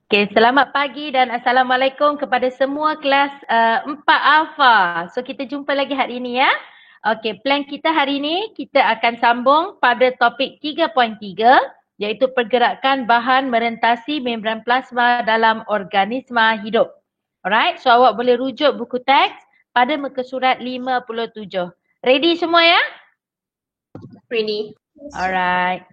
Okay, selamat pagi dan Assalamualaikum kepada semua kelas 4 Alpha. So, kita jumpa lagi hari ini ya. Okay, plan kita hari ini, kita akan sambung pada topik 3.3 iaitu pergerakan bahan merentasi membran plasma dalam organisma hidup. Alright, so awak boleh rujuk buku teks pada muka surat 57. Ready semua ya? Rini. Alright.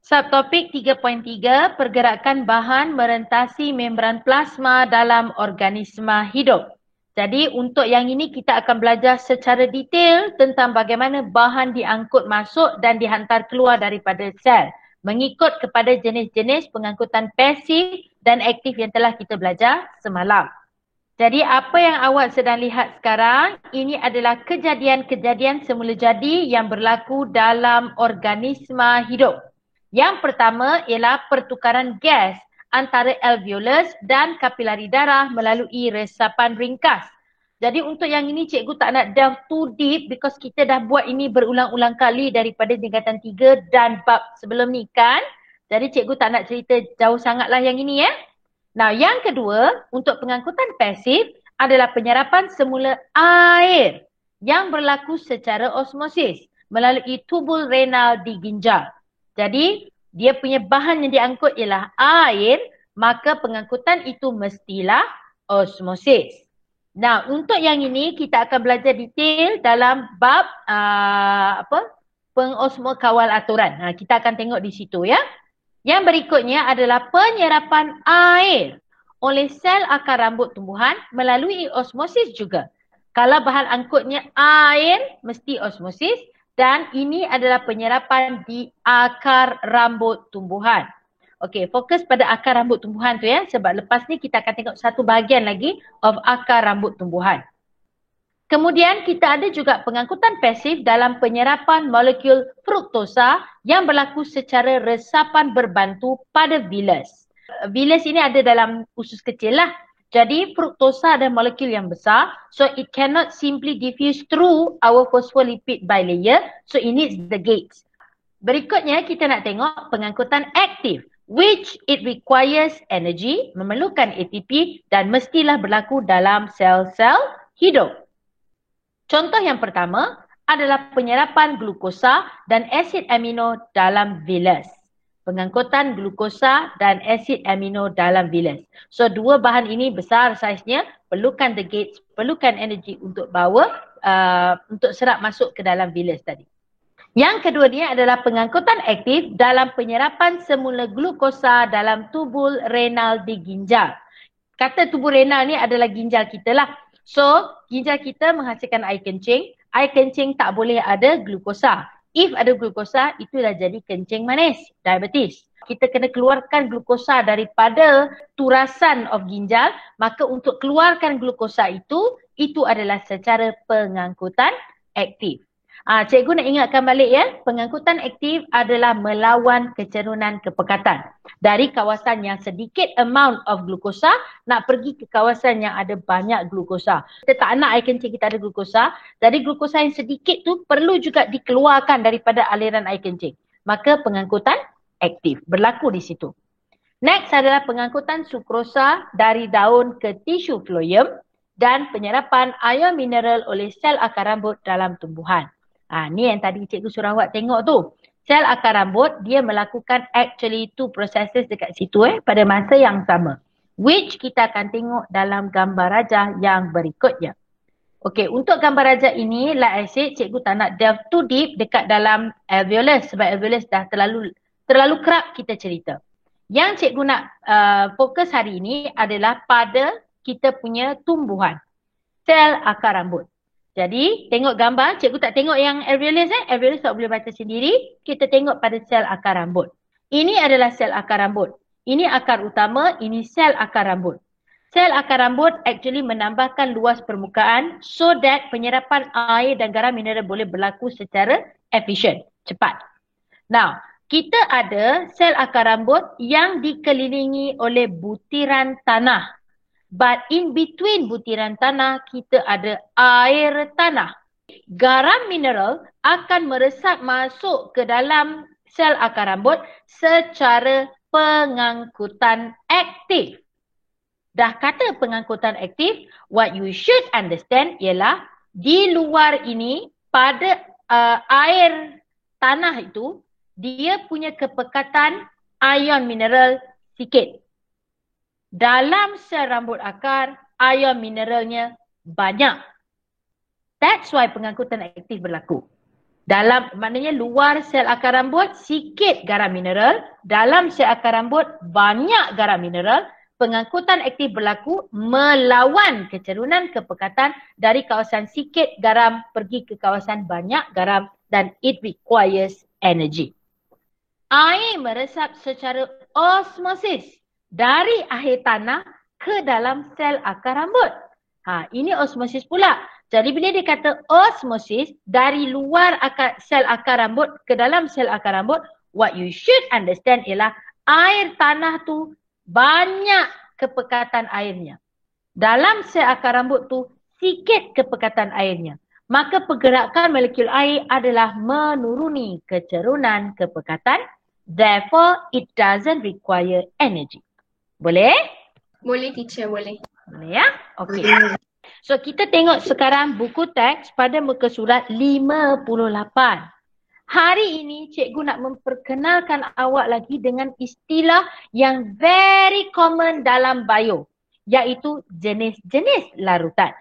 Subtopik 3.3, pergerakan bahan merentasi membran plasma dalam organisma hidup. Jadi untuk yang ini kita akan belajar secara detail tentang bagaimana bahan diangkut masuk dan dihantar keluar daripada sel. Mengikut kepada jenis-jenis pengangkutan pasif dan aktif yang telah kita belajar semalam. Jadi apa yang awak sedang lihat sekarang, ini adalah kejadian-kejadian semula jadi yang berlaku dalam organisma hidup. Yang pertama ialah pertukaran gas antara alveolus dan kapilari darah melalui resapan ringkas. Jadi untuk yang ini cikgu tak nak delve too deep because kita dah buat ini berulang-ulang kali daripada tingkatan 3 dan bab sebelum ni kan. Jadi cikgu tak nak cerita jauh sangatlah yang ini ya. Nah, yang kedua untuk pengangkutan pasif adalah penyerapan semula air yang berlaku secara osmosis melalui tubul renal di ginjal. Jadi, dia punya bahan yang diangkut ialah air, maka pengangkutan itu mestilah osmosis. Nah, untuk yang ini kita akan belajar detail dalam bab pengosmo kawal aturan. Kita akan tengok di situ ya. Yang berikutnya adalah penyerapan air oleh sel akar rambut tumbuhan melalui osmosis juga. Kalau bahan angkutnya air, mesti osmosis. Dan ini adalah penyerapan di akar rambut tumbuhan. Okey, fokus pada akar rambut tumbuhan tu ya. Sebab lepas ni kita akan tengok satu bahagian lagi of akar rambut tumbuhan. Kemudian kita ada juga pengangkutan pasif dalam penyerapan molekul fruktosa yang berlaku secara resapan berbantu pada vilus. Vilus ini ada dalam usus kecil lah. Jadi fruktosa ada molekul yang besar, so it cannot simply diffuse through our phospholipid bilayer, so it needs the gates. Berikutnya kita nak tengok pengangkutan aktif, which it requires energy, memerlukan ATP dan mestilah berlaku dalam sel-sel hidup. Contoh yang pertama adalah penyerapan glukosa dan asid amino dalam vilus. Pengangkutan glukosa dan asid amino dalam vilus. So dua bahan ini besar saiznya, perlukan the gates, perlukan energi untuk bawa, untuk serap masuk ke dalam vilus tadi. Yang kedua ni adalah pengangkutan aktif dalam penyerapan semula glukosa dalam tubul renal di ginjal. Kata tubul renal ni adalah ginjal kita lah. So, ginjal kita menghasilkan air kencing. Air kencing tak boleh ada glukosa. If ada glukosa, itulah jadi kencing manis, diabetes. Kita kena keluarkan glukosa daripada turasan of ginjal. Maka untuk keluarkan glukosa itu adalah secara pengangkutan aktif. Cikgu nak ingatkan balik ya, pengangkutan aktif adalah melawan kecerunan kepekatan. Dari kawasan yang sedikit amount of glukosa, nak pergi ke kawasan yang ada banyak glukosa. Kita tak nak air kencing kita ada glukosa, jadi glukosa yang sedikit tu perlu juga dikeluarkan daripada aliran air kencing. Maka pengangkutan aktif berlaku di situ. Next adalah pengangkutan sukrosa dari daun ke tisu phloem dan penyerapan ion mineral oleh sel akar rambut dalam tumbuhan. Ni yang tadi cikgu suruh awak tengok tu. Sel akar rambut, dia melakukan actually two processes dekat situ pada masa yang sama. Which kita akan tengok dalam gambar rajah yang berikutnya. Okey, untuk gambar rajah ini, like I said, cikgu tak nak delve too deep dekat dalam alveolus. Sebab alveolus dah terlalu kerap kita cerita. Yang cikgu nak fokus hari ini adalah pada kita punya tumbuhan. Sel akar rambut. Jadi, tengok gambar. Cikgu tak tengok yang alveolus Alveolus tak boleh baca sendiri. Kita tengok pada sel akar rambut. Ini adalah sel akar rambut. Ini akar utama, ini sel akar rambut. Sel akar rambut actually menambahkan luas permukaan so that penyerapan air dan garam mineral boleh berlaku secara efisien, cepat. Now, kita ada sel akar rambut yang dikelilingi oleh butiran tanah. But in between butiran tanah, kita ada air tanah. Garam mineral akan meresap masuk ke dalam sel akar rambut secara pengangkutan aktif. Dah kata pengangkutan aktif, what you should understand ialah di luar ini pada air tanah itu, dia punya kepekatan ion mineral sikit. Dalam sel rambut akar, ion mineralnya banyak. That's why pengangkutan aktif berlaku. Maknanya luar sel akar rambut sikit garam mineral, dalam sel akar rambut banyak garam mineral. Pengangkutan aktif berlaku melawan kecerunan kepekatan dari kawasan sikit garam pergi ke kawasan banyak garam, dan it requires energy. Air meresap secara osmosis dari akhir tanah ke dalam sel akar rambut. Ini osmosis pula. Jadi bila dia kata osmosis dari luar sel akar rambut ke dalam sel akar rambut, what you should understand ialah air tanah tu banyak kepekatan airnya. Dalam sel akar rambut tu sikit kepekatan airnya. Maka pergerakan molekul air adalah menuruni kecerunan kepekatan. Therefore, it doesn't require energy. Boleh? Boleh teacher, boleh. Boleh ya? Okey. So kita tengok sekarang buku teks pada muka surat 58. Hari ini cikgu nak memperkenalkan awak lagi dengan istilah yang very common dalam bio, iaitu jenis-jenis larutan.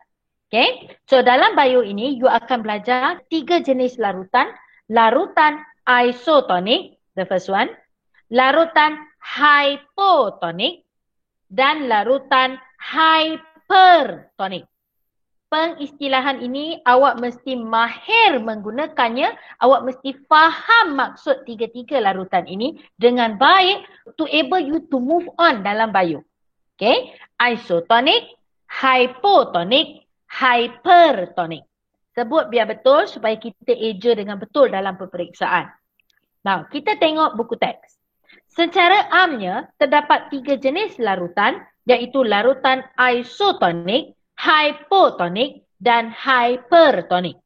Okay? So dalam bio ini you akan belajar 3 jenis larutan. Larutan isotonic, the first one. Larutan hypotonic dan larutan hypertonic. Pengistilahan ini awak mesti mahir menggunakannya, awak mesti faham maksud 3 larutan ini dengan baik to able you to move on dalam bio. Okay? Isotonic, hypotonic, hypertonic. Sebut biar betul supaya kita eja dengan betul dalam peperiksaan. Now, kita tengok buku teks. Secara amnya, terdapat 3 jenis larutan, iaitu larutan isotonic, hypotonic dan hypertonic.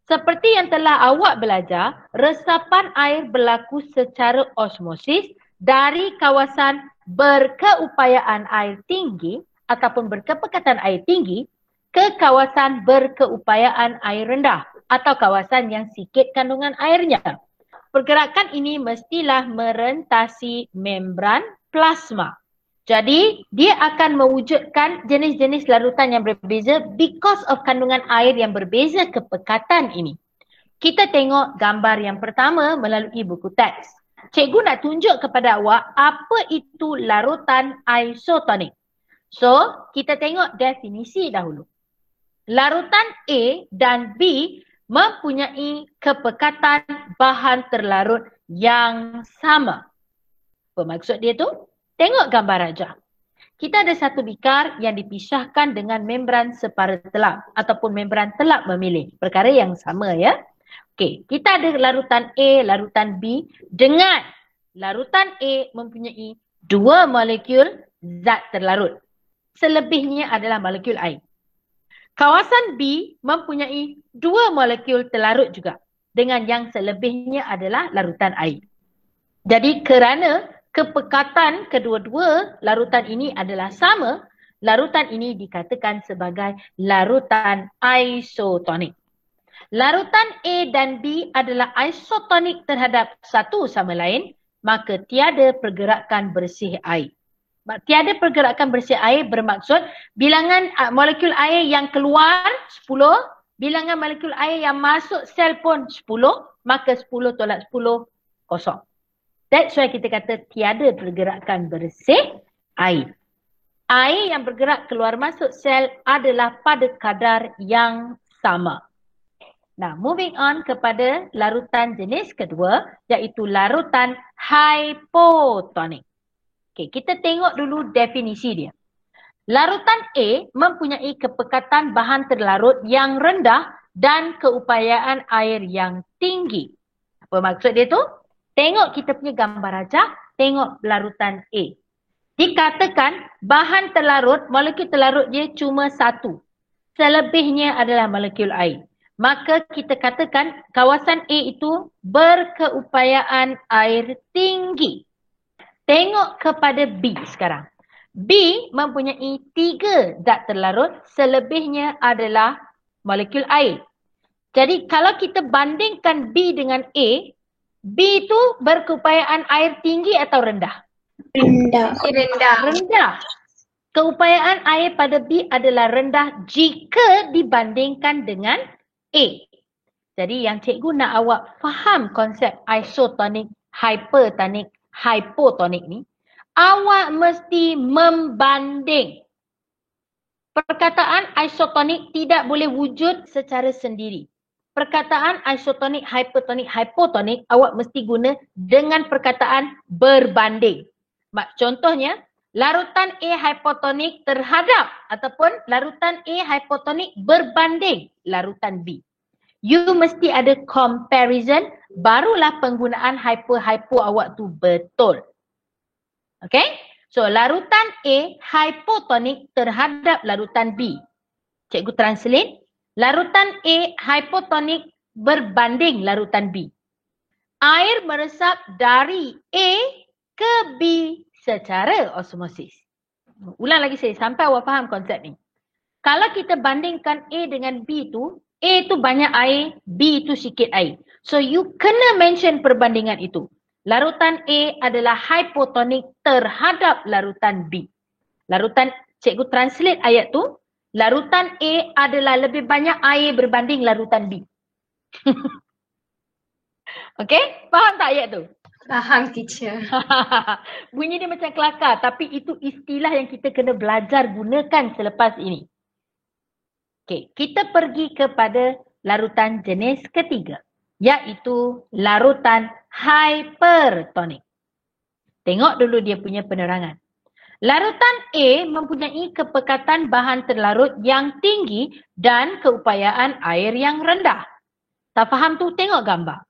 Seperti yang telah awak belajar, resapan air berlaku secara osmosis dari kawasan berkeupayaan air tinggi ataupun berkepekatan air tinggi ke kawasan berkeupayaan air rendah atau kawasan yang sikit kandungan airnya. Pergerakan ini mestilah merentasi membran plasma. Jadi, dia akan mewujudkan jenis-jenis larutan yang berbeza because of kandungan air yang berbeza kepekatan ini. Kita tengok gambar yang pertama melalui buku teks. Cikgu nak tunjuk kepada awak apa itu larutan isotonic. So, kita tengok definisi dahulu. Larutan A dan B mempunyai kepekatan bahan terlarut yang sama. Apa maksud dia tu? Tengok gambar rajah. Kita ada satu bikar yang dipisahkan dengan membran separa telap ataupun membran telap memilih. Perkara yang sama ya. Okey, kita ada larutan A, larutan B dengan larutan A mempunyai 2 molekul zat terlarut. Selebihnya adalah molekul air. Kawasan B mempunyai 2 molekul terlarut juga dengan yang selebihnya adalah larutan air. Jadi kerana kepekatan kedua-dua larutan ini adalah sama, larutan ini dikatakan sebagai larutan isotonic. Larutan A dan B adalah isotonik terhadap satu sama lain, maka tiada pergerakan bersih air. Tiada pergerakan bersih air bermaksud bilangan molekul air yang keluar 10, bilangan molekul air yang masuk sel pun 10, maka 10 tolak 10, kosong. That's why kita kata tiada pergerakan bersih air. Air yang bergerak keluar masuk sel adalah pada kadar yang sama. Nah, moving on kepada larutan jenis kedua, iaitu larutan hypotonic. Okay, kita tengok dulu definisi dia. Larutan A mempunyai kepekatan bahan terlarut yang rendah dan keupayaan air yang tinggi. Apa maksud dia tu? Tengok kita punya gambar rajah, tengok larutan A. Dikatakan bahan terlarut, molekul terlarut dia cuma satu. Selebihnya adalah molekul air. Maka kita katakan kawasan A itu berkeupayaan air tinggi. Tengok kepada B sekarang. B mempunyai 3 zat terlarut, selebihnya adalah molekul air. Jadi kalau kita bandingkan B dengan A, B tu berkeupayaan air tinggi atau rendah? Rendah. Rendah. Keupayaan air pada B adalah rendah jika dibandingkan dengan A. Jadi yang cikgu nak awak faham konsep isotonik, hypertonik, hypotonik ni, awak mesti membanding. Perkataan isotonik tidak boleh wujud secara sendiri. Perkataan isotonik, hypertonik, hypotonik awak mesti guna dengan perkataan berbanding. Contohnya, larutan A hypotonik terhadap ataupun larutan A hypotonik berbanding larutan B. You mesti ada comparison, barulah penggunaan hypo awak tu betul. Okay? So, larutan A hypotonik terhadap larutan B. Cikgu translate. Larutan A hypotonik berbanding larutan B. Air meresap dari A ke B secara osmosis. Ulang lagi saya sampai awak faham konsep ni. Kalau kita bandingkan A dengan B tu, A tu banyak air, B tu sikit air. So you kena mention perbandingan itu. Larutan A adalah hypotonik terhadap larutan B. Larutan, cikgu translate ayat tu. Larutan A adalah lebih banyak air berbanding larutan B. Okay? Faham tak ayat tu? Faham, teacher. Bunyi dia macam kelakar, tapi itu istilah yang kita kena belajar gunakan selepas ini. Okay, kita pergi kepada larutan jenis ketiga, iaitu larutan hypertonik. Tengok dulu dia punya penerangan. Larutan A mempunyai kepekatan bahan terlarut yang tinggi dan keupayaan air yang rendah. Tak faham tu? Tengok gambar.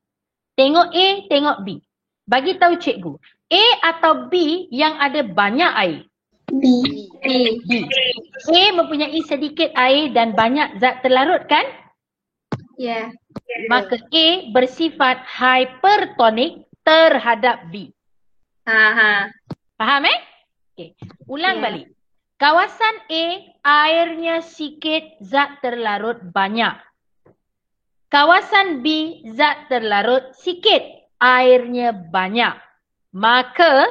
Tengok A, tengok B. Bagi tahu cikgu, A atau B yang ada banyak air? B. A mempunyai sedikit air dan banyak zat terlarut kan? Ya. Maka A bersifat hypertonik terhadap B. Faham Okay. Ulang balik. Kawasan A, airnya sikit, zat terlarut banyak. Kawasan B, zat terlarut sikit, airnya banyak. Maka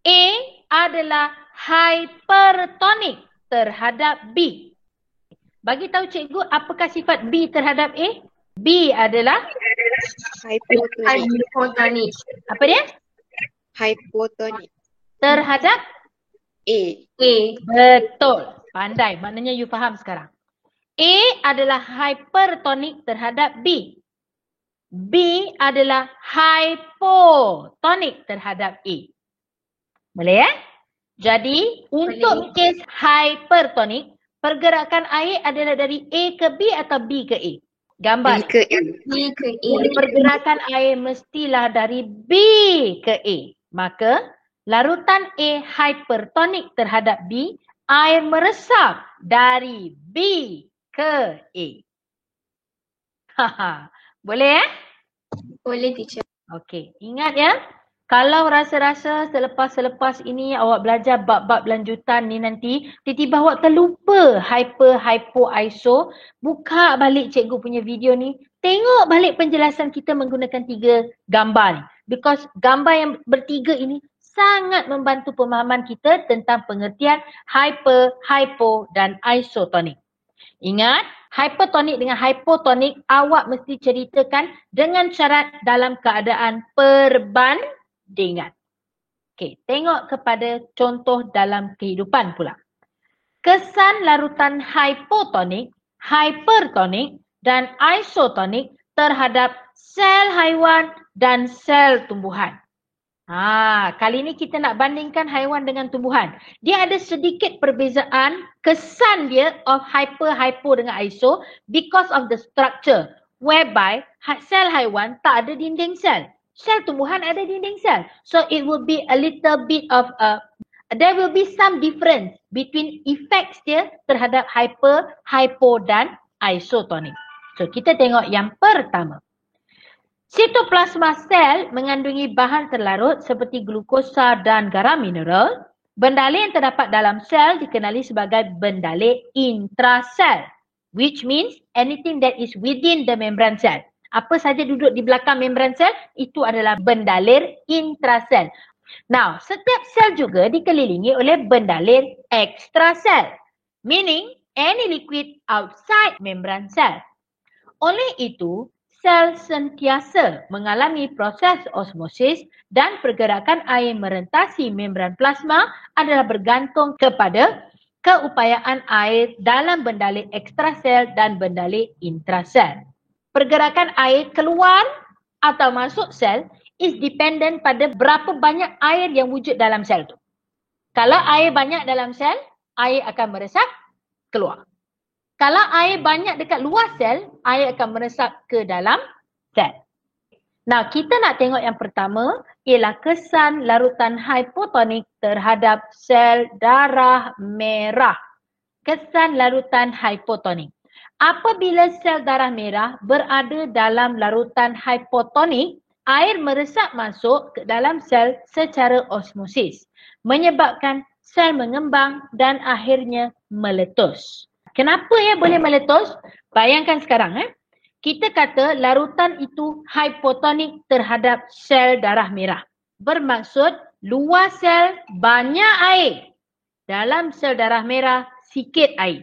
A adalah hypertonik terhadap B. Bagi tahu cikgu apakah sifat B terhadap A? B adalah Hypotonik. apa dia? Hypotonik. Terhadap A. Betul. Pandai. Maknanya you faham sekarang. A adalah hypertonik terhadap B. B adalah hypotonik terhadap A. Boleh Jadi, untuk kes hypertonik, pergerakan air adalah dari A ke B atau B ke A? Gambar. B ke A. B ke A. Pergerakan air mestilah dari B ke A. Maka, larutan A hypertonik terhadap B, air meresap dari B ke A. Boleh Boleh, teacher. Okey, ingat kalau rasa-rasa selepas ini awak belajar bab-bab lanjutan ni nanti, tiba-tiba awak terlupa hypo, iso, buka balik cikgu punya video ni, tengok balik penjelasan kita menggunakan 3 gambar ni. Because gambar yang bertiga ini sangat membantu pemahaman kita tentang pengertian hypo dan isotonik. Ingat, hypertonik dengan hypotonik awak mesti ceritakan dengan syarat dalam keadaan perbandingan. Okey, tengok kepada contoh dalam kehidupan pula. Kesan larutan hypotonik, hypertonik dan isotonik terhadap sel haiwan dan sel tumbuhan. Kali ni kita nak bandingkan haiwan dengan tumbuhan. Dia ada sedikit perbezaan kesan dia of hypo dengan iso because of the structure whereby sel haiwan tak ada dinding sel. Sel tumbuhan ada dinding sel. So it will be a little bit of there will be some difference between effects dia terhadap hypo dan isotonik. So kita tengok yang pertama. Sitoplasma sel mengandungi bahan terlarut seperti glukosa dan garam mineral. Bendalek yang terdapat dalam sel dikenali sebagai bendalek intrasel, which means anything that is within the membrane cell. Apa saja duduk di belakang membran sel, itu adalah bendalir intrasel. Now, setiap sel juga dikelilingi oleh bendalir ekstrasel, meaning any liquid outside membran sel. Oleh itu, sel sentiasa mengalami proses osmosis dan pergerakan air merentasi membran plasma adalah bergantung kepada keupayaan air dalam bendalek ekstrasel dan bendalek intrasel. Pergerakan air keluar atau masuk sel is dependent pada berapa banyak air yang wujud dalam sel tu. Kalau air banyak dalam sel, air akan meresap keluar. Kalau air banyak dekat luar sel, air akan meresap ke dalam sel. Nah, kita nak tengok yang pertama ialah kesan larutan hipotonik terhadap sel darah merah. Kesan larutan hipotonik. Apabila sel darah merah berada dalam larutan hipotonik, air meresap masuk ke dalam sel secara osmosis, menyebabkan sel mengembang dan akhirnya meletus. Kenapa boleh meletus? Bayangkan sekarang kita kata larutan itu hipotonik terhadap sel darah merah. Bermaksud luar sel banyak air, dalam sel darah merah sikit air.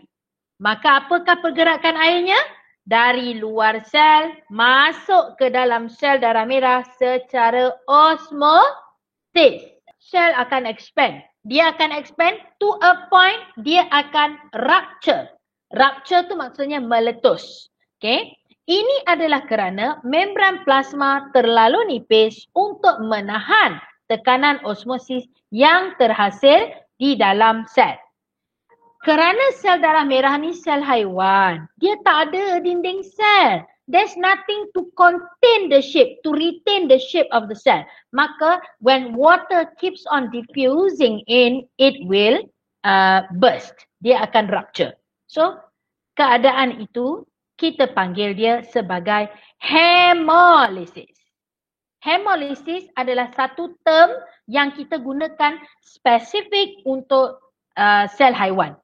Maka apakah pergerakan airnya? Dari luar sel masuk ke dalam sel darah merah secara osmosis. Sel akan expand. Dia akan expand to a point, dia akan rupture. Rupture tu maksudnya meletus. Okay? Ini adalah kerana membran plasma terlalu nipis untuk menahan tekanan osmosis yang terhasil di dalam sel. Kerana sel darah merah ni sel haiwan, dia tak ada dinding sel. There's nothing to contain the shape, to retain the shape of the cell. Maka when water keeps on diffusing in, it will burst. Dia akan rupture. So, keadaan itu kita panggil dia sebagai hemolysis. Hemolysis adalah satu term yang kita gunakan spesifik untuk sel haiwan.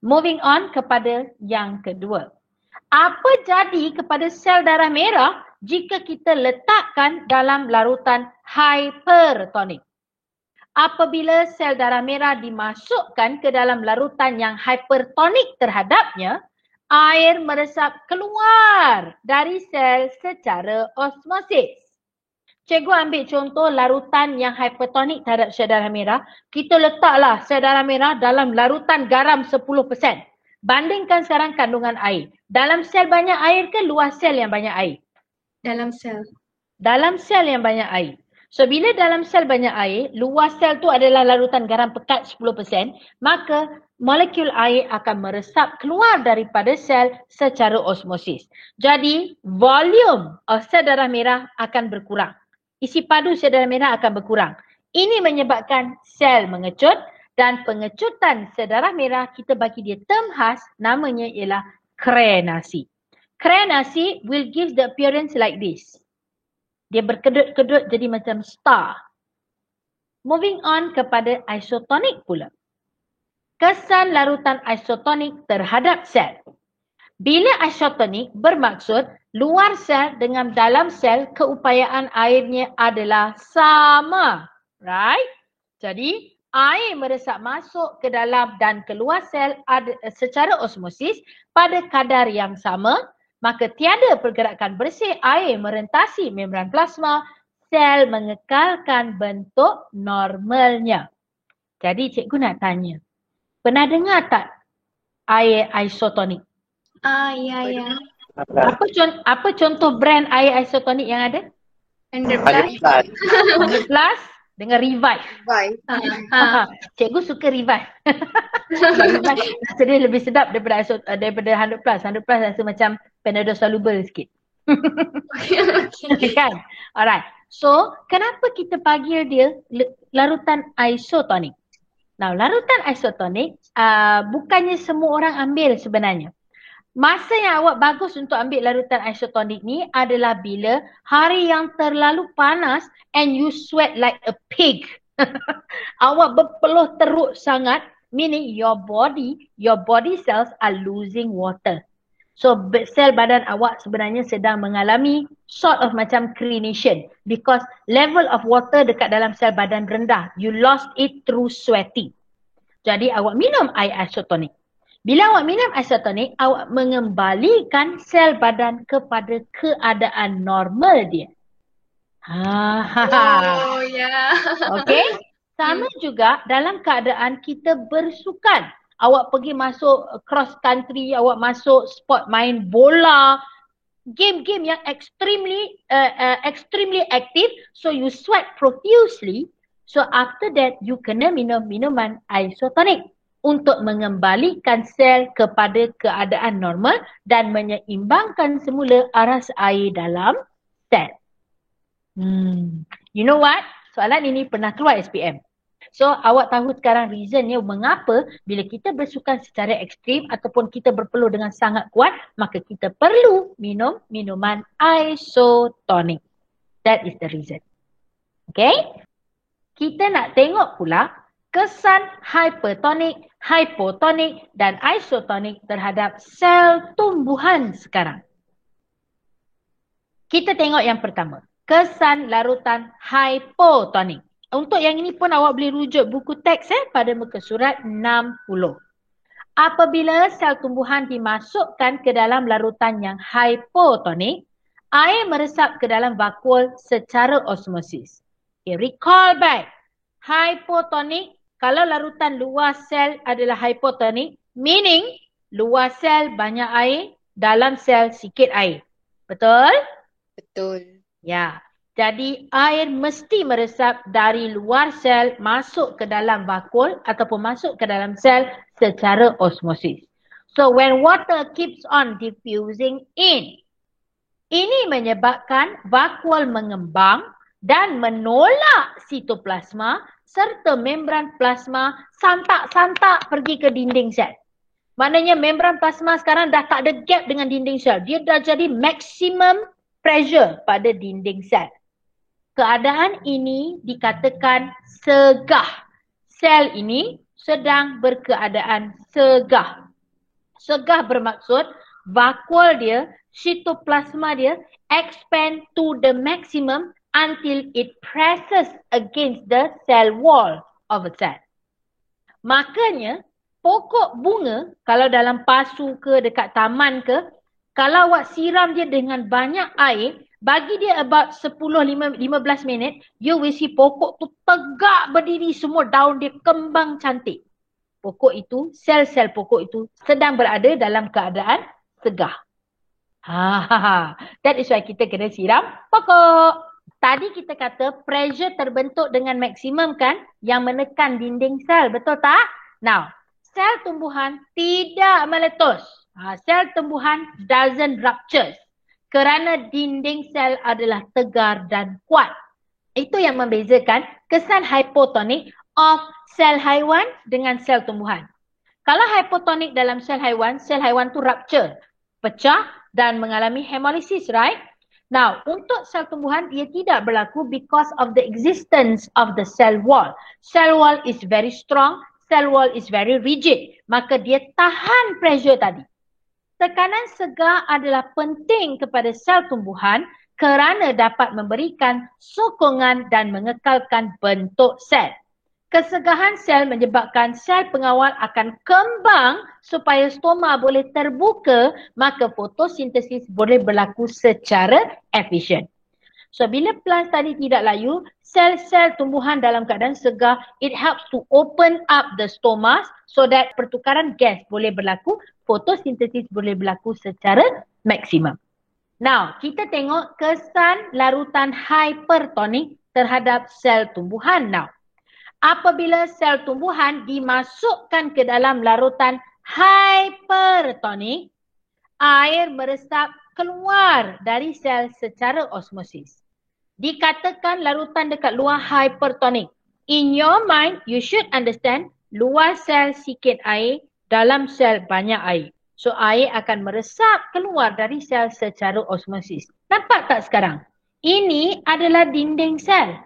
Moving on kepada yang kedua. Apa jadi kepada sel darah merah jika kita letakkan dalam larutan hypertonik? Apabila sel darah merah dimasukkan ke dalam larutan yang hypertonik terhadapnya, air meresap keluar dari sel secara osmosis. Cikgu ambil contoh larutan yang hypertonik terhadap sel darah merah. Kita letaklah sel darah merah dalam larutan garam 10%. Bandingkan sekarang kandungan air. Dalam sel banyak air ke luar sel yang banyak air? Dalam sel. Dalam sel yang banyak air. So bila dalam sel banyak air, luar sel tu adalah larutan garam pekat 10%, maka molekul air akan meresap keluar daripada sel secara osmosis. Jadi volume sel darah merah akan berkurang. Isi padu sel darah merah akan berkurang. Ini menyebabkan sel mengecut dan pengecutan sel darah merah kita bagi dia term khas, namanya ialah krenasi. Krenasi will give the appearance like this. Dia berkedut-kedut jadi macam star. Moving on kepada isotonik pula. Kesan larutan isotonik terhadap sel. Bila isotonik bermaksud luar sel dengan dalam sel keupayaan airnya adalah sama. Right? Jadi air meresap masuk ke dalam dan keluar sel secara osmosis pada kadar yang sama. Maka tiada pergerakan bersih air merentasi membran plasma, sel mengekalkan bentuk normalnya. Jadi cikgu nak tanya, pernah dengar tak air isotonik? Ya. Apa contoh brand air isotonik yang ada? 100 Plus. 100 plus dengan Revive. Bye. Cikgu suka Revive. Revive rasa dia lebih sedap daripada 100 plus. 100 plus rasa macam Panadol soluble sikit. Kan? Alright. So, kenapa kita panggil dia larutan isotonik? Now, larutan isotonik bukannya semua orang ambil sebenarnya. Masa yang awak bagus untuk ambil larutan isotonik ni adalah bila hari yang terlalu panas and you sweat like a pig. Awak berpeluh teruk sangat, meaning your body cells are losing water. So sel badan awak sebenarnya sedang mengalami sort of macam crenation because level of water dekat dalam sel badan rendah. You lost it through sweating. Jadi awak minum air isotonik. Bila awak minum isotonik, awak mengembalikan sel badan kepada keadaan normal dia. Oh, ya. Okay? Sama juga dalam keadaan kita bersukan. Awak pergi masuk cross country, awak masuk sport main bola, game-game yang extremely active, so you sweat profusely. So after that, you kena minum minuman isotonik untuk mengembalikan sel kepada keadaan normal dan menyeimbangkan semula aras air dalam sel. You know what? Soalan ini pernah keluar SPM. So awak tahu sekarang reasonnya mengapa bila kita bersukan secara ekstrim ataupun kita berpeluh dengan sangat kuat, maka kita perlu minum minuman isotonik. That is the reason. Okay? Kita nak tengok pula kesan hypertonik, hypotonik dan isotonik terhadap sel tumbuhan sekarang. Kita tengok yang pertama, kesan larutan hypotonik. Untuk yang ini pun awak boleh rujuk buku teks pada muka surat 60. Apabila sel tumbuhan dimasukkan ke dalam larutan yang hypotonik, air meresap ke dalam vakuol secara osmosis. Okay, recall back. Hypotonik, kalau larutan luar sel adalah hypotonik, meaning luar sel banyak air, dalam sel sikit air. Betul? Betul. Ya. Jadi air mesti meresap dari luar sel masuk ke dalam vakuol ataupun masuk ke dalam sel secara osmosis. So when water keeps on diffusing in, ini menyebabkan vakuol mengembang dan menolak sitoplasma serta membran plasma santak-santak pergi ke dinding sel. Maknanya membran plasma sekarang dah tak ada gap dengan dinding sel. Dia dah jadi maximum pressure pada dinding sel. Keadaan ini dikatakan segah. Sel ini sedang berkeadaan segah. Segah bermaksud vakuol dia, sitoplasma dia expand to the maximum until it presses against the cell wall of a cell. Makanya pokok bunga kalau dalam pasu ke dekat taman ke, kalau awak siram dia dengan banyak air, bagi dia about 10-15 minit, you will see pokok tu tegak berdiri, semua daun dia kembang cantik. Pokok itu, sel-sel pokok itu sedang berada dalam keadaan segah. That is why kita kena siram pokok. Tadi kita kata pressure terbentuk dengan maksimum kan, yang menekan dinding sel, betul tak? Now, sel tumbuhan tidak meletus. Sel tumbuhan doesn't rupture kerana dinding sel adalah tegar dan kuat. Itu yang membezakan kesan hypotonik of sel haiwan dengan sel tumbuhan. Kalau hypotonik dalam sel haiwan tu rupture, pecah dan mengalami hemolysis, right? Now, untuk sel tumbuhan, ia tidak berlaku because of the existence of the cell wall. Cell wall is very strong, cell wall is very rigid. Maka dia tahan pressure tadi. Tekanan segar adalah penting kepada sel tumbuhan kerana dapat memberikan sokongan dan mengekalkan bentuk sel. Kesegahan sel menyebabkan sel pengawal akan kembang supaya stoma boleh terbuka, maka fotosintesis boleh berlaku secara efisien. So bila plant tadi tidak layu, sel-sel tumbuhan dalam keadaan segar, it helps to open up the stomas so that pertukaran gas boleh berlaku, fotosintesis boleh berlaku secara maksimum. Now, kita tengok kesan larutan hypertonik terhadap sel tumbuhan now. Apabila sel tumbuhan dimasukkan ke dalam larutan hypertonik, air meresap keluar dari sel secara osmosis. Dikatakan larutan dekat luar hypertonik. In your mind, you should understand luar sel sikit air, dalam sel banyak air. So air akan meresap keluar dari sel secara osmosis. Nampak tak sekarang? Ini adalah dinding sel.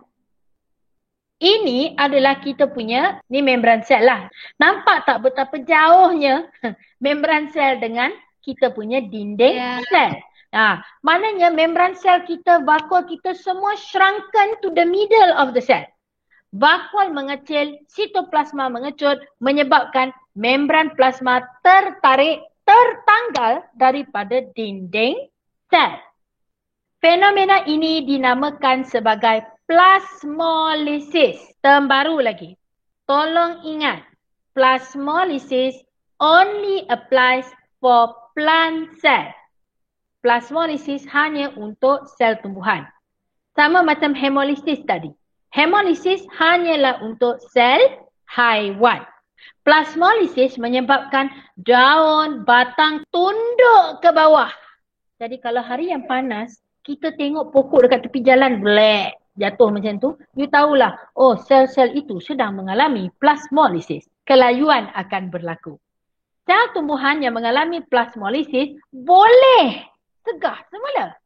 Ini adalah kita punya, ni membran sel lah. Nampak tak betapa jauhnya membran sel dengan kita punya dinding sel? Maknanya membran sel kita, vakuol kita semua shrunken to the middle of the cell. Vakuol mengecil, sitoplasma mengecut, menyebabkan membran plasma tertanggal daripada dinding sel. Fenomena ini dinamakan sebagai plasmolisis. Term baru lagi. Tolong ingat, plasmolisis only applies for plant cell. Plasmolisis hanya untuk sel tumbuhan. Sama macam hemolisis tadi. Hemolisis hanyalah untuk sel haiwan. Plasmolisis menyebabkan daun, batang tunduk ke bawah. Jadi kalau hari yang panas, kita tengok pokok dekat tepi jalan, black, jatuh macam tu. You tahulah, oh sel-sel itu sedang mengalami plasmolisis. Kelayuan akan berlaku. Sel tumbuhan yang mengalami plasmolisis boleh segah semula.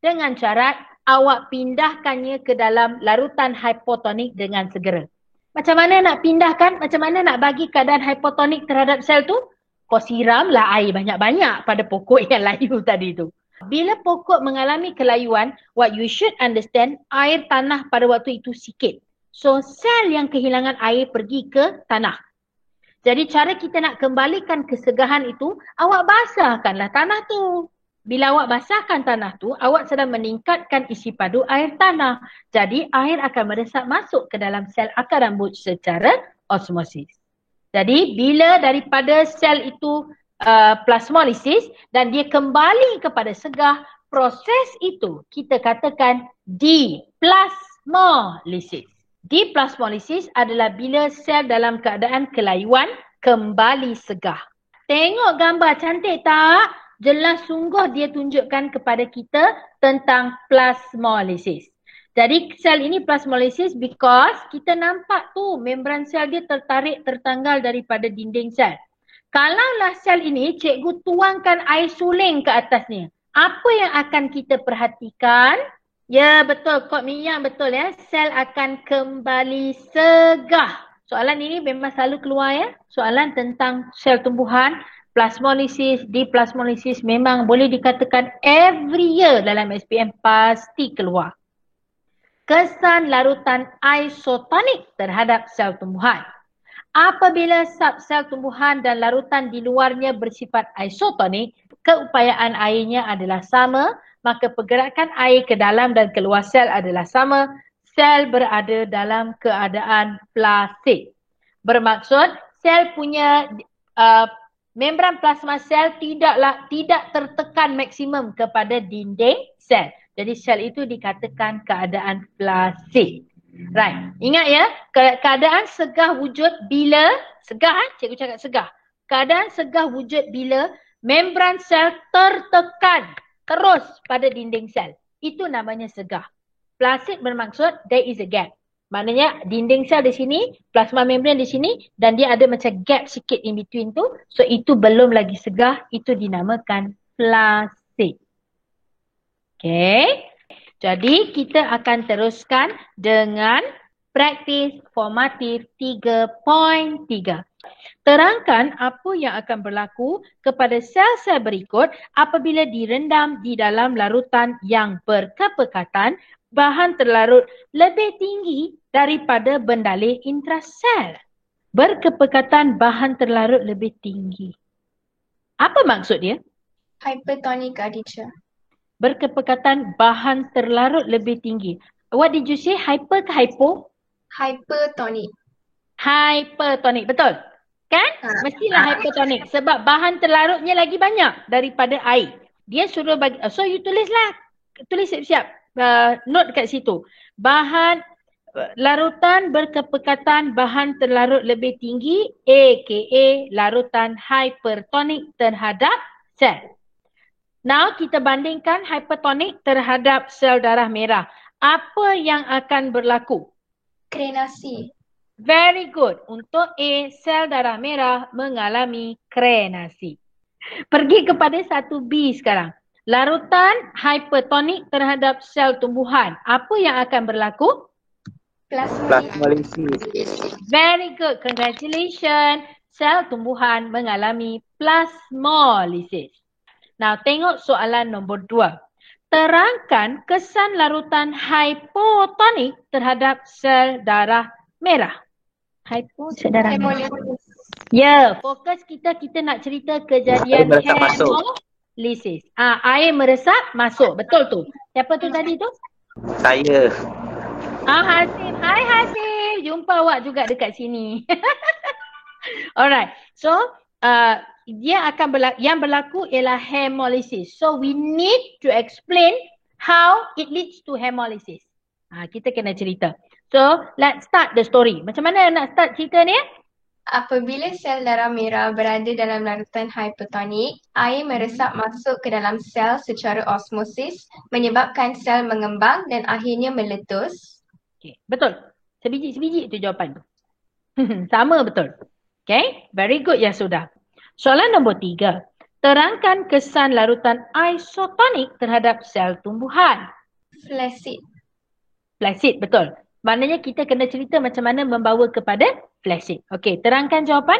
Dengan syarat awak pindahkannya ke dalam larutan hipotonik dengan segera. Macam mana nak pindahkan? Macam mana nak bagi keadaan hipotonik terhadap sel tu? Kau siramlah air banyak-banyak pada pokok yang layu tadi tu. Bila pokok mengalami kelayuan, what you should understand, air tanah pada waktu itu sikit. So sel yang kehilangan air pergi ke tanah. Jadi cara kita nak kembalikan kesegahan itu, awak basahkanlah tanah tu. Bila awak basahkan tanah tu, awak sedang meningkatkan isi padu air tanah. Jadi air akan meresap masuk ke dalam sel akar rambut secara osmosis. Jadi bila daripada sel itu plasmolisis dan dia kembali kepada segah, proses itu kita katakan diplasmolisis. Diplasmolisis adalah bila sel dalam keadaan kelayuan kembali segah. Tengok gambar cantik tak? Jelas sungguh dia tunjukkan kepada kita tentang plasmolisis. Jadi sel ini plasmolisis because kita nampak tu membran sel dia tertanggal daripada dinding sel. Kalaulah sel ini cikgu tuangkan air suling ke atasnya, apa yang akan kita perhatikan? Ya betul, Kak Mia betul ya. Sel akan kembali segah. Soalan ini memang selalu keluar ya. Soalan tentang sel tumbuhan. Plasmolisis, diplasmolisis memang boleh dikatakan every year dalam SPM pasti keluar. Kesan larutan isotonik terhadap sel tumbuhan. Apabila subsel tumbuhan dan larutan di luarnya bersifat isotonik, keupayaan airnya adalah sama, maka pergerakan air ke dalam dan keluar sel adalah sama. Sel berada dalam keadaan flasid. Bermaksud sel punya membran plasma sel tidak tertekan maksimum kepada dinding sel. Jadi sel itu dikatakan keadaan flasid. Right. Ingat ya, keadaan segah wujud bila, segah cikgu cakap segah. Keadaan segah wujud bila membran sel tertekan terus pada dinding sel. Itu namanya segah. Flasid bermaksud there is a gap. Maknanya dinding sel di sini, plasma membran di sini dan dia ada macam gap sikit in between tu. So itu belum lagi segah, itu dinamakan flasid. Okay. Jadi kita akan teruskan dengan praktis formatif 3.3. Terangkan apa yang akan berlaku kepada sel-sel berikut apabila direndam di dalam larutan yang berkepekatan bahan terlarut lebih tinggi daripada bendalih intrasel. Berkepekatan bahan terlarut lebih tinggi. Apa maksud dia? Hypertonic, teacher. Berkepekatan bahan terlarut lebih tinggi. What did you say? Hyper ke hypo? Hypertonic. Hypertonic, betul? Kan? Mestilah hypertonic sebab bahan terlarutnya lagi banyak daripada air. Dia suruh bagi, so you tulislah. Tulis siap-siap. Note kat situ. Bahan larutan berkepekatan bahan terlarut lebih tinggi aka larutan hypertonic terhadap sel. Now kita bandingkan hypertonic terhadap sel darah merah. Apa yang akan berlaku? Krenasi. Very good. Untuk A, sel darah merah mengalami krenasi. Pergi kepada 1B sekarang. Larutan hypertonik terhadap sel tumbuhan. Apa yang akan berlaku? Plasmolisis. Very good. Congratulations. Sel tumbuhan mengalami plasmolisis. Now, tengok soalan nombor 2. Terangkan kesan larutan hypotonik terhadap sel darah merah. Sel darah merah. Hemolysis. Ya, fokus kita nak cerita kejadian Air meresap masuk. hemolysis. Air meresap masuk. Betul tu. Siapa tu tadi tu? Saya. Hasif. Hai Hasif. Jumpa awak juga dekat sini. Alright. So, yang berlaku ialah hemolysis. So, we need to explain how it leads to hemolysis. Kita kena cerita. So, let's start the story. Macam mana nak start cerita ni? Apabila sel darah merah berada dalam larutan hypertonik, air meresap masuk ke dalam sel secara osmosis, menyebabkan sel mengembang dan akhirnya meletus. Okay, betul. Sebiji-sebiji itu jawapan tu. Sama betul. Okay, very good ya sudah. Soalan nombor 3. Terangkan kesan larutan isotonik terhadap sel tumbuhan. Flaccid. Flaccid, betul. Maknanya kita kena cerita macam mana membawa kepada flaccid. Okey, terangkan jawapan.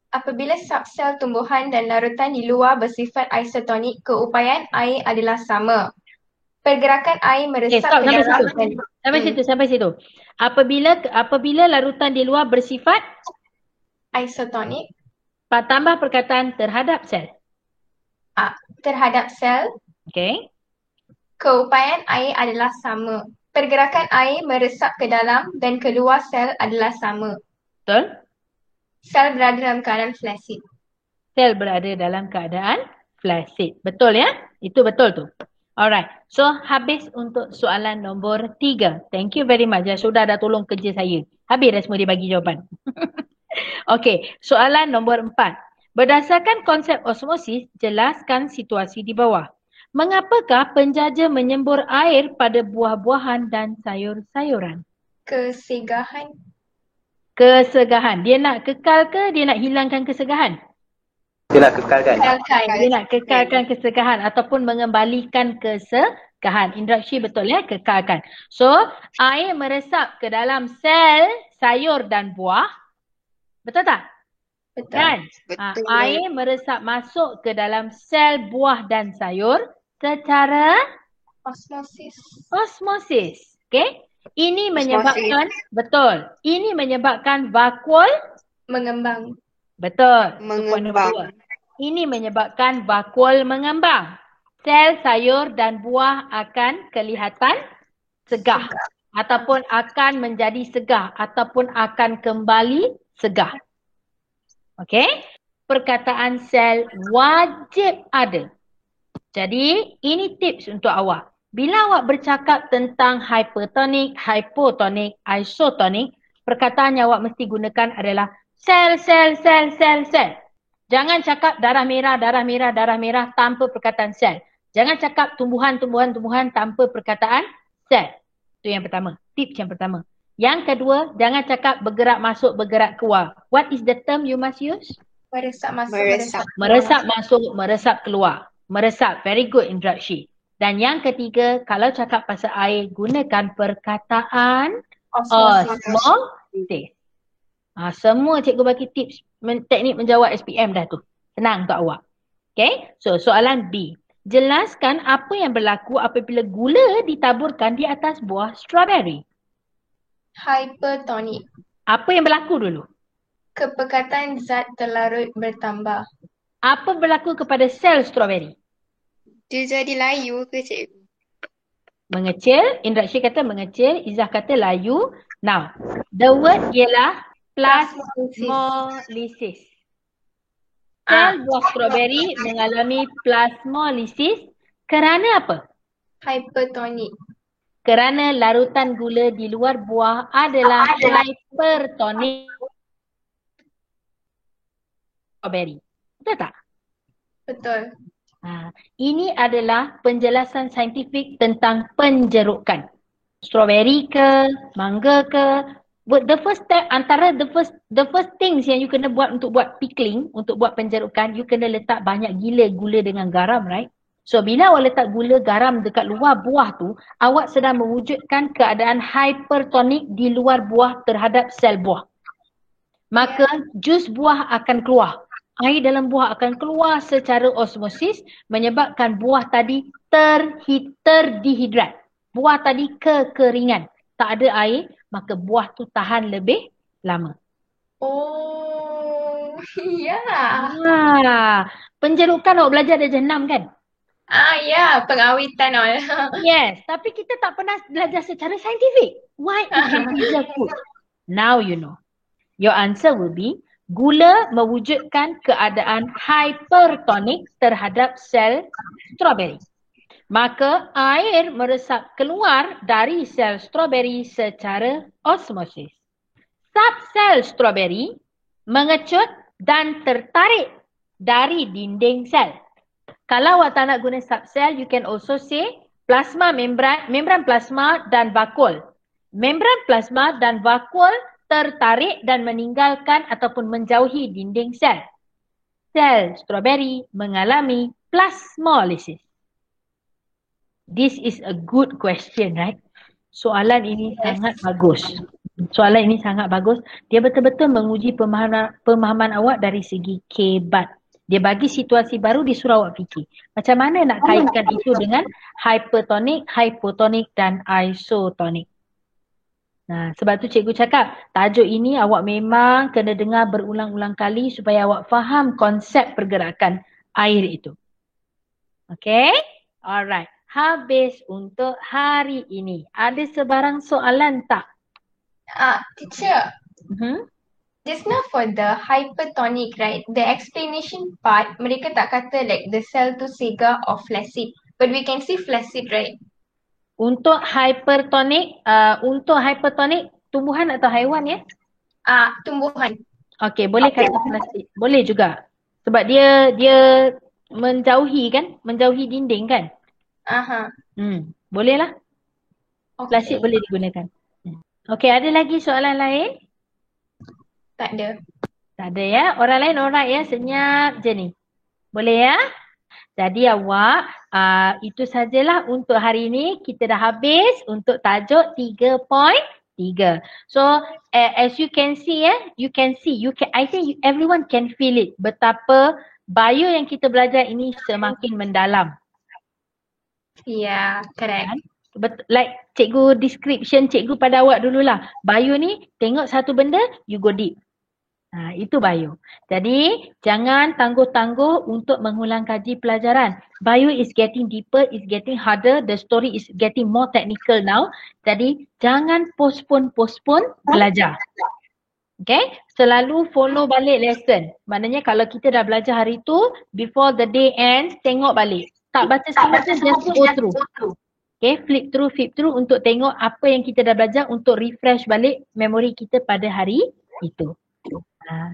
Apabila subsel tumbuhan dan larutan di luar bersifat isotonik, keupayaan air adalah sama. Pergerakan air meresap stop, ke dalam sampai situ. Apabila larutan di luar bersifat isotonik tambah perkataan terhadap sel. terhadap sel, Okey. keupayaan air adalah sama. Pergerakan air meresap ke dalam dan keluar sel adalah sama. Betul? Sel berada dalam keadaan flaccid. Sel berada dalam keadaan flaccid. Betul ya? Itu betul tu. Alright. So, habis untuk soalan nombor 3. Thank you very much. Sudah dah tolong kerja saya. Habis dah semua dia bagi jawapan. Okey. Soalan nombor 4. Berdasarkan konsep osmosis, jelaskan situasi di bawah. Mengapakah penjaja menyembur air pada buah-buahan dan sayur-sayuran? Kesegahan. Kesegahan. Dia nak kekal ke dia nak hilangkan kesegahan? Dia nak kekalkan. Dia nak kekalkan kesegahan ataupun mengembalikan kesegahan. Instruksi betul ya, kekalkan. So, air meresap ke dalam sel sayur dan buah. Betul tak? Betul. Kan? Betul. Air meresap masuk ke dalam sel buah dan sayur secara Osmosis. osmosis. Okay? Ini menyebabkan, betul. Ini menyebabkan vakuol. Mengembang. Betul. Itu point nombor 2. Mengembang. Ini menyebabkan vakuol mengembang. Sel sayur dan buah akan kelihatan segah. Ataupun akan menjadi segah. Ataupun akan kembali segah. Okey? Perkataan sel wajib ada. Jadi, ini tips untuk awak. Bila awak bercakap tentang hypertonik, hypotonik, isotonik, perkataan yang awak mesti gunakan adalah sel. Jangan cakap darah merah tanpa perkataan sel. Jangan cakap tumbuhan tanpa perkataan sel. Itu yang pertama. Tips yang pertama. Yang kedua, jangan cakap bergerak masuk, bergerak keluar. What is the term you must use? Meresap masuk, Meresap. meresap keluar. Meresap masuk, meresap keluar. Meresap. Very good instruksi. Dan yang ketiga, kalau cakap pasal air, gunakan perkataan osmosis. Semua cikgu bagi tips teknik menjawab SPM dah tu. Senang untuk awak. Okay. So, soalan B. Jelaskan apa yang berlaku apabila gula ditaburkan di atas buah strawberry. Hypertonik. Apa yang berlaku dulu? Kepekatan zat terlarut bertambah. Apa berlaku kepada sel strawberry? Dia jadi layu ke cikgu? Mengecil. Indraksi kata mengecil. Izzah kata layu. Now, the word ialah plasmolisis. Sel buah strawberry mengalami plasmolisis kerana apa? Hypertonik. Kerana larutan gula di luar buah adalah hypertonik strawberry. Betul tak? Betul. Ini adalah penjelasan saintifik tentang penjerukan. Strawberry ke, mangga ke, the first step, antara the first things yang you kena buat untuk buat pickling, untuk buat penjerukan, you kena letak banyak gila gula dengan garam, right? So bila awak letak gula garam dekat luar buah tu, awak sedang mewujudkan keadaan hypertonik di luar buah terhadap sel buah. Maka jus buah akan keluar. Air dalam buah akan keluar secara osmosis menyebabkan buah tadi terdihidrat. Buah tadi kekeringan. Tak ada air, maka buah tu tahan lebih lama. Oh, ya. Penjerukan awak belajar darjah 6 kan? Ya, pengawitan all. Yes, tapi kita tak pernah belajar secara saintifik. Why is it food? Now you know. Your answer will be gula mewujudkan keadaan hypertonik terhadap sel strawberry. Maka air meresap keluar dari sel strawberry secara osmosis. Subsel strawberry mengecut dan tertarik dari dinding sel. Kalau awak tak nak guna subsel, you can also say plasma membran plasma dan vakul. Membran plasma dan vakul tertarik dan meninggalkan ataupun menjauhi dinding sel. Sel strawberry mengalami plasmolysis. This is a good question, right? Soalan ini sangat bagus. Soalan ini sangat bagus. Dia betul-betul menguji pemahaman awak dari segi kebat. Dia bagi situasi baru, dia suruh awak fikir. Macam mana nak kaitkan itu dengan hypertonik, hypotonik dan isotonik. Nah, sebab tu cikgu cakap, tajuk ini awak memang kena dengar berulang-ulang kali supaya awak faham konsep pergerakan air itu. Okay? Alright. Habis untuk hari ini. Ada sebarang soalan tak? Teacher. Just now for the hypertonic, right? The explanation part, mereka tak kata like the cell tu segar or flaccid. But we can see flaccid, right? Untuk hypertonik tumbuhan atau haiwan ya? Tumbuhan. Okey, boleh kata flaccid. Boleh juga. Sebab dia menjauhi kan? Menjauhi dinding kan? Boleh lah. Flaccid boleh digunakan. Okey, ada lagi soalan lain? Tak ada. Tak ada ya? Orang lain alright ya? Senyap je ni. Boleh ya? Jadi awak, itu sajalah untuk hari ini. Kita dah habis untuk tajuk 3.3. So, as you can see I think everyone can feel it. Betapa bio yang kita belajar ini semakin mendalam. Yeah, correct. Like cikgu description cikgu pada awak dululah. Bio ni tengok satu benda, you go deep. Itu bio. Jadi jangan tangguh-tangguh untuk mengulang kaji pelajaran. Bio is getting deeper, is getting harder, the story is getting more technical now. Jadi jangan postpone belajar. Okay, selalu follow balik lesson. Maknanya kalau kita dah belajar hari tu, before the day ends, tengok balik. Tak baca semua, just go through. Okay, flip through untuk tengok apa yang kita dah belajar untuk refresh balik memori kita pada hari itu.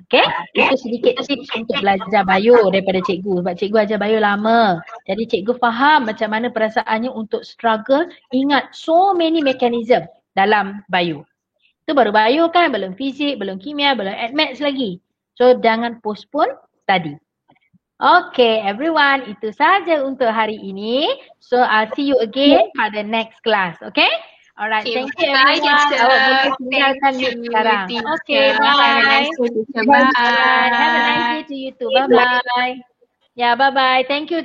Okay, itu sedikit tips untuk belajar bio daripada cikgu. Sebab cikgu ajar bio lama. Jadi cikgu faham macam mana perasaannya untuk struggle. Ingat so many mechanism dalam bio. Itu baru bio kan, belum fizik, belum kimia, belum admaths lagi. So jangan postpone tadi. Okay everyone, itu saja untuk hari ini. So I'll see you again pada next class. Okay? Alright, thank you everyone. Awak boleh tinggalkan mute sekarang. Okay, bye. Bye. Have a nice day to you too. Bye-bye. Ya, bye-bye. Thank you.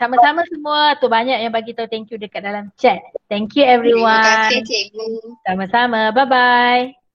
Sama-sama semua. Tu banyak yang bagi tahu thank you dekat dalam chat. Thank you everyone. Terima kasih cikgu. Sama-sama. Bye-bye.